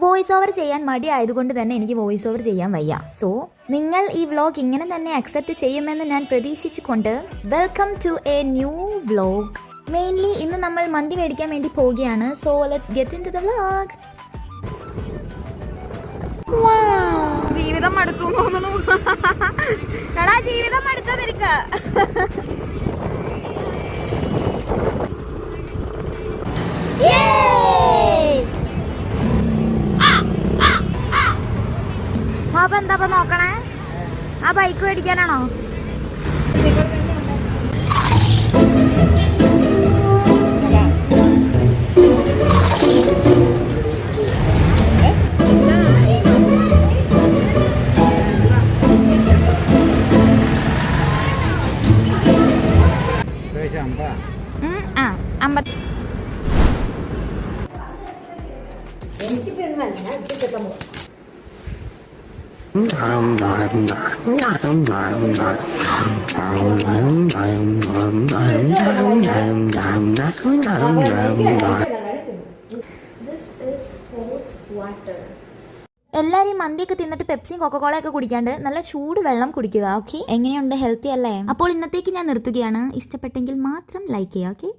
Voice over ചെയ്യാൻ മടി ആയതുകൊണ്ട് തന്നെ എനിക്ക് വോയിസ് ഓവർ ചെയ്യാൻ വയ്യ. സോ നിങ്ങൾ ഈ വ്ലോഗ് ഇങ്ങനെ തന്നെ അക്സെപ്റ്റ് ചെയ്യുമെന്ന് ഞാൻ പ്രതീക്ഷിച്ചുകൊണ്ട് welcome to a new vlog. Mainly ഇന്ന് നമ്മൾ മന്തി മേടിക്കാൻ വേണ്ടി പോവുകയാണ്. So let's get into the vlog. ജീവിതം മടുത്തു തോന്നുന്നു. എടാ ജീവിതം മടുത്തതിരിക്ക. അപ്പൊ എന്താ നോക്കണേ? ആ ബൈക്ക് മേടിക്കാനാണോ? എല്ലാവരും മന്തിയൊക്കെ തിന്നിട്ട് പെപ്സിയും കൊക്കക്കോളയൊക്കെ കുടിക്കാണ്ട് നല്ല ചൂട് വെള്ളം കുടിക്കുക. ഓക്കെ, എങ്ങനെയുണ്ട്? ഹെൽത്തി അല്ലേ? അപ്പോൾ ഇന്നത്തേക്ക് ഞാൻ നിർത്തുകയാണ്. ഇഷ്ടപ്പെട്ടെങ്കിൽ മാത്രം ലൈക്ക് ചെയ്യുക. ഓക്കെ.